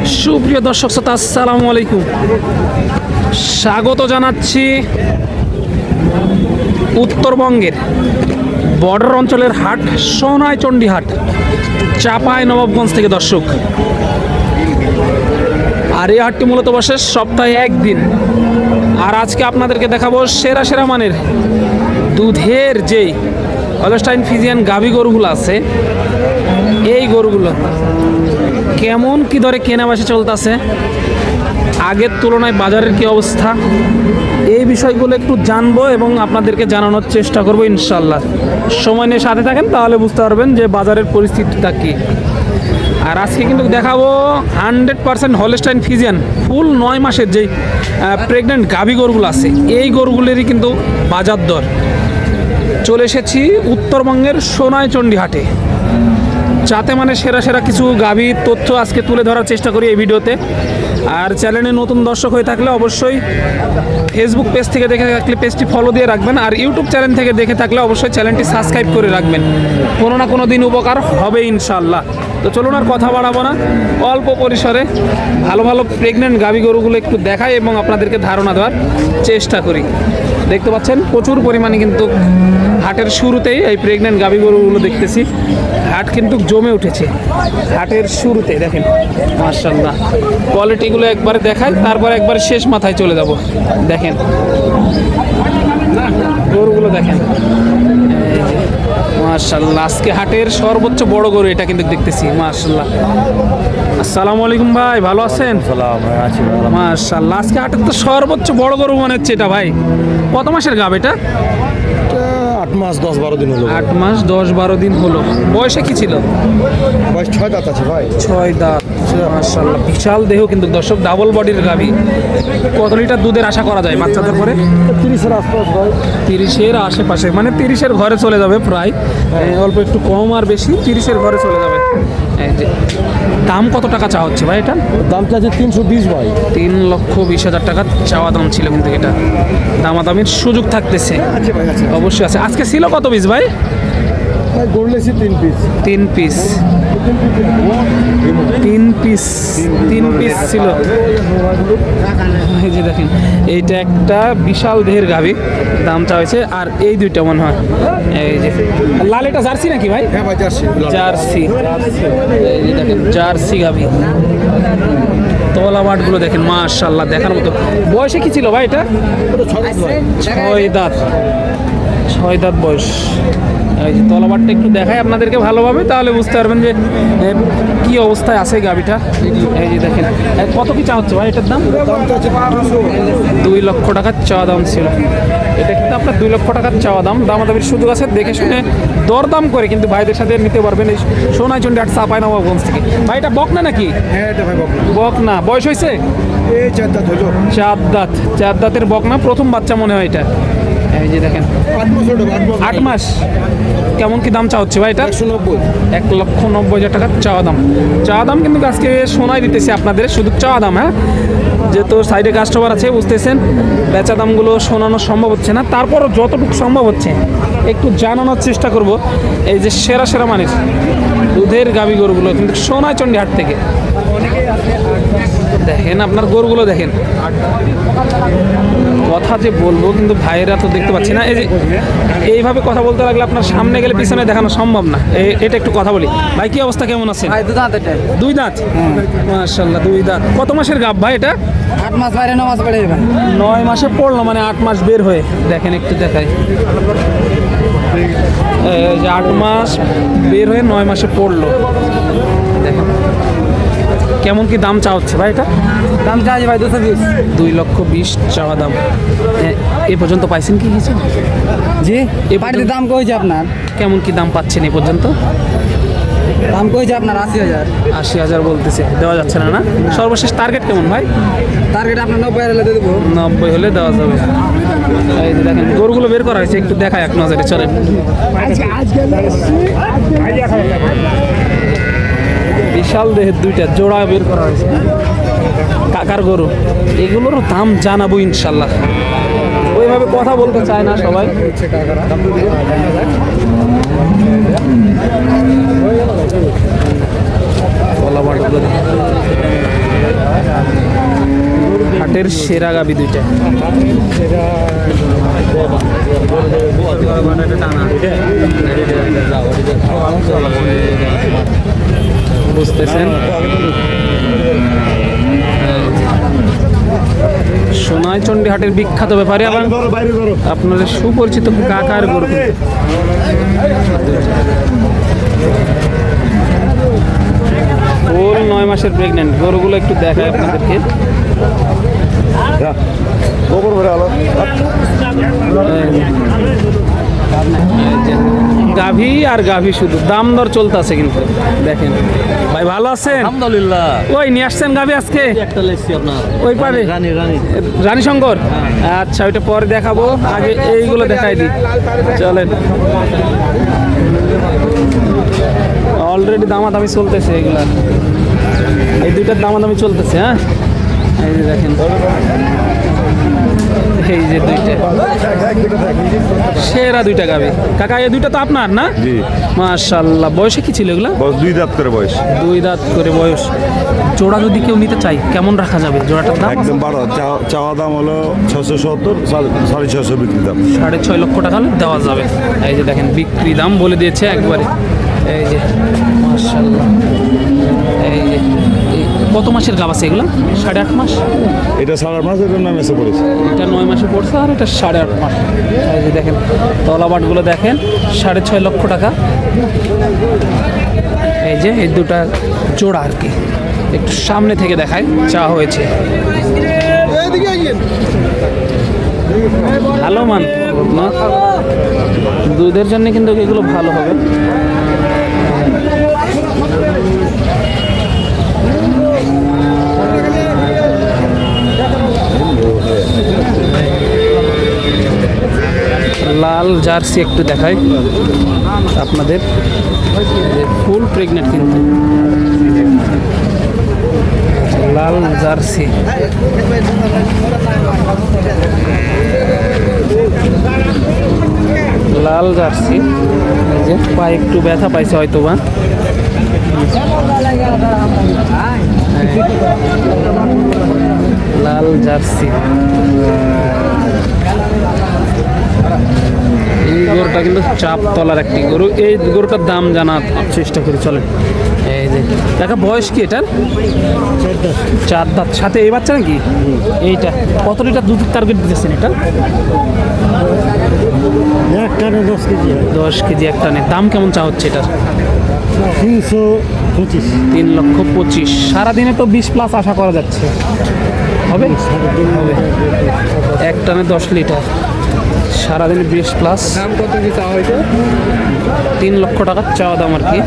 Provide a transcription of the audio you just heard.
সুপ্রিয় দর্শক শ্রোতা, আসসালামু আলাইকুম। স্বাগত জানাচ্ছি উত্তরবঙ্গের বর্ডার অঞ্চলের হাট সোনাইচন্ডী হাট, চাঁপাই নবাবগঞ্জ থেকে দর্শক। আর এই হাটটি মূলত বসে সপ্তাহে একদিন। আর আজকে আপনাদেরকে দেখাবো সেরা সেরা মানের দুধের যেই হলস্টাইন ফ্রিজিয়ান গাভী গরুগুলো আছে, এই গরুগুলো কেমন কি দরে কেনাবেচা চলতেছে, আগের তুলনায় বাজারের কি অবস্থা, এই বিষয়গুলো একটু জানবো এবং আপনাদেরকে জানানোর চেষ্টা করবো ইনশাল্লাহ। সময় নিয়ে সাথে থাকেন, তাহলে বুঝতে পারবেন যে বাজারের পরিস্থিতিটা কী। আর আজকে কিন্তু দেখাবো 100% হলস্টাইন ফ্রিজিয়ান ফুল 9 মাসের যেই প্রেগনেন্ট গাভী গরুগুলো আছে, এই গরুগুলোরই কিন্তু বাজার দর। চলে এসেছি উত্তরবঙ্গের সোনাইচন্ডী হাটে, যাতে মানে সেরা সেরা কিছু গাভীর তথ্য আজকে তুলে ধরার চেষ্টা করি এই ভিডিওতে। আর চ্যানেলে নতুন দর্শক হয়ে থাকলে অবশ্যই ফেসবুক পেজ থেকে দেখে থাকলে পেজটি ফলো দিয়ে রাখবেন, আর ইউটিউব চ্যানেল থেকে দেখে থাকলে অবশ্যই চ্যানেলটি সাবস্ক্রাইব করে রাখবেন। কোনো না কোনো দিন উপকার হবে ইনশাল্লাহ। তো চলুন আর কথা বাড়াবো না, অল্প পরিসরে ভালো ভালো প্রেগনেন্ট গাভী গরুগুলো একটু দেখাই এবং আপনাদেরকে ধারণা দেওয়ার চেষ্টা করি। দেখতে পাচ্ছেন প্রচুর পরিমাণে কিন্তু হাটের শুরুতেই এই প্রেগনেন্ট গাভী গরুগুলো দেখতেছি। হাট কিন্তু জমে উঠেছে হাটের শুরুতে, দেখেন মাশাআল্লাহ। কোয়ালিটিগুলো একবারে দেখাই, তারপর একবার শেষ মাথায় চলে যাব। দেখেন গরুগুলো দেখেন মাশাআল্লাহ। আজকে হাটের সর্বোচ্চ বড় গরু এটা কিন্তু দেখতেছি মাশাআল্লাহ। আসসালামু আলাইকুম ভাই, ভালো আছেন? মাশাআল্লাহ। আজকে হাটের তো সর্বোচ্চ বড় গরু মনে হচ্ছে এটা। ভাই কত মাসের গাব এটা? 8 মাস 10-12 দিন হলো। 8 মাস 10-12 দিন হলো। বয়সে কি ছিল? বয়স 6 দাঁত আছে ভাই। 6 দাঁত মাশাআল্লাহ। বিশাল দেহ কিন্তু দর্শক, ডাবল বডির গাভী। কত লিটার দুধের আশা করা যায় বাচ্চাদের পরে? 30-এর আশপাশ ভাই। 30-এর আশেপাশে, মানে 30-এর ঘরে চলে যাবে প্রায়। অল্প একটু কম আর বেশি 30-এর ঘরে চলে যাবে। এই যে দাম কত টাকা চাওয়া হচ্ছে ভাই এটা? দামটা আছে 320 ভাই। 3,20,000 টাকা চাওয়া দাম ছিল, কিন্তু এটা দামাদামির সুযোগ থাকতেছে। আছে ভাই, আছে অবশ্যই আছে। আজকে ছিল কত পিস ভাই? ভাই গড়লেছি 3 পিস। 3 পিস ছিল। এই যে দেখেন, এইটা একটা বিশাল দেহের গাভী, দামটা হয়েছে। আর এই দুইটা মনে হয় এই যে লাল, এটা জার্সি নাকি ভাই? হ্যাঁ ভাই জার্সি। জার্সি। এই যে দেখেন জার্সি গাভী, তলা বাটগুলো দেখেন মাশাআল্লাহ, দেখার মতো। বয়সে কি ছিল ভাই এটা? 6 দাঁত। 6 দাঁত বয়স। এই যে তলাবারটা একটু দেখাই আপনাদেরকে ভালোভাবে, তাহলে বুঝতে পারবেন যে কি অবস্থায় আছে গাভীটা। এই যে দেখেন কত কি চা হচ্ছে ভাই এটার দাম? দামটা আছে 2 লক্ষ টাকার চাওয়া দাম ছিল। এটা কিন্তু আপনার 2 লক্ষ টাকার চাওয়া দাম। দামাদামির সুযোগ আছে, দেখে শুনে দরদাম করে কিন্তু ভাইদের সাথে নিতে পারবেন এই সোনাইচন্ডী হাট, চাঁপাই নবাবগঞ্জ থেকে। ভাই এটা বকনা নাকি? হ্যাঁ এটা ভাই বকনা। বকনা। বয়স হয়েছে? এই 4 দাঁত হলো। 4 দাঁত। 4 দাঁতের বকনা, প্রথম বাচ্চা মনে হয় এটা। এই যে দেখেন 8 মাস হলো। 8 মাস। কেমন কি দাম চাওয়া হচ্ছে ভাই এটা? 190। 1,90,000 টাকার চাওয়া দাম। চাওয়া দাম কিন্তু আজকে শোনাই দিতেছি আপনাদের, শুধু চাওয়া দাম। হ্যাঁ, যেহেতু সাইডে কাস্টমার আছে বুঝতেছেন, বেচা দামগুলো শোনানো সম্ভব হচ্ছে না, তারপরও যতটুকু সম্ভব হচ্ছে একটু জানানোর চেষ্টা করব। এই যে সেরা সেরা মানের দুধের গাভী গরুগুলো কিন্তু সোনাইচন্ডী হাট থেকে। দেখেন আপনার গরুগুলো দেখেন, কথা যে বলবো কিন্তু ভাইয়েরা তো দেখতে পাচ্ছি না। এই যে এইভাবে কথা বলতে লাগলে আপনার সামনে গেলে পিছনে দেখানো সম্ভব না। এটা একটু কথা বলি। ভাই কি অবস্থা, কেমন আছেন? ভাই 2 দাঁত এটা। 2 দাঁত মাশাআল্লাহ। 2 দাঁত। কত মাসের গাব ভাই এটা? 8 মাস বাইরে 9 মাস বেড়ে যাবে। 9 মাসে পড়লো, মানে 8 মাস বের হয়ে। দেখেন একটু দেখাই, এই যে 8 মাস বের হয়ে 9 মাসে পড়লো। দেখেন কেমন কি দাম চাওয়া হচ্ছে ভাই এটা? দাম চাই ভাই 220। 2,20,000 চাওয়া দাম। এ পর্যন্ত পাইছেন কি কিছু? জি, এই পাটির দাম কইছে আপনার? কেমন কি দাম পাচ্ছেন এ পর্যন্ত? দাম কইছে আপনার 80,000। 80,000 বলতেছে, দেওয়া যাচ্ছে না। না, সর্বশেষ টার্গেট কেমন ভাই? টার্গেট আপনার 90 হলে দিয়ে দেবো। 90 হলে দেওয়া যাবে। এই যে দেখেন গরুগুলো বের করা হয়েছে, একটু দেখায় এক নজরে, চলেন। বিশাল দেহের দুইটা জোড়া বের করা হয়েছে, কাকার গরু। এগুলোর দাম জানাবো ইনশাল্লাহ। ওইভাবে কথা বলতে চায় না সবাই। হাটের সেরা গাবি দুইটা। বুঝতেছেন, সোনাইচন্ডী হাটের বিখ্যাত ব্যাপারে আবার আপনাদের সুপরিচিত কাকার গরু। ফুল 9 মাসের প্রেগনেন্ট গরুগুলো একটু দেখায় আপনাদেরকে। গাভী আর গাভী শুধু দাম দর চলতেছে কিন্তু দেখেন। ভাই ভালো আছেন? আলহামদুলিল্লাহ। ওই নিয়ে আসছেন গাভী আজকে? একটা লেখছি আপনার ওই পারে রানী শঙ্কর। আচ্ছা, ওইটা পরে দেখাবো, আগে এইগুলো দেখাই দিই। চলেন, অলরেডি দামাদামি চলতেছে এগুলার, এই দুইটার দামাদামি চলতেছে। হ্যাঁ, এই যে দেখেন, এই যে দুইটা সেরা দুইটা গাবে। কাকা এই দুইটা তো আপনার না? জি। মাশাআল্লাহ। বয়সে কি ছিল এগুলা? বয়স 2 দাঁত করে বয়স। 2 দাঁত করে বয়স। জোড়া যদি কেউ নিতে চাই কেমন রাখা যাবে জোড়াটার দাম? একদম 12। চাওয়া দাম হলো 670, 650 বিক্রি দাম। 6.5 লক্ষ টাকা হলে দেওয়া যাবে। এই যে দেখেন বিক্রি দাম বলে দিয়েছে একবারে। এই যে মাশাআল্লাহ, এই যে কত মাসের গাব আছে এগুলা? 8.5 মাস। এটা 8.5 মাস, এটার নাম এসে পড়েছে। এটা 9 মাসে পড়ছে আর এটা 8.5 মাস। এই যে দেখেন তলাবাটগুলো দেখেন, 6.5 লক্ষ টাকা। এই যে এই দুটা জোড়া আর কি, একটু সামনে থেকে দেখায় চা হয়েছে। ভালো মান না, দুধের জন্য কিন্তু এগুলো ভালো হবে। লাল জার্সি একটু দেখাই আপনাদের, ফুল প্রেগনেন্ট কিন্তু লাল জার্সি। লাল জার্সি, এই যে পায়ে একটু ব্যথা পাইছে হয়তো বা। লাল জার্সি, এই গরুটা কিন্তু চাপ তলার একটি গরু। এই গরুটার দাম জানার চেষ্টা করি, চলেন। এই যে দেখা বয়স কি এটার? 4 দাঁত, সাথে এই বাচ্চা নাকি? এইটা কত লিটার দুধের টার্গেট দিতেছেন এটা? 10 কেজি এক টানে। দাম কেমন চা হচ্ছে এটার? 3,25,000। সারাদিনে তো 20+ আশা করা যাচ্ছে, হবে? হবে। এক টানে 10 লিটার, সারাদিনে 20+। দাম কত কি চাওয়া হয়েছে? 3 লক্ষ টাকা চাওয়া দাম আর কি।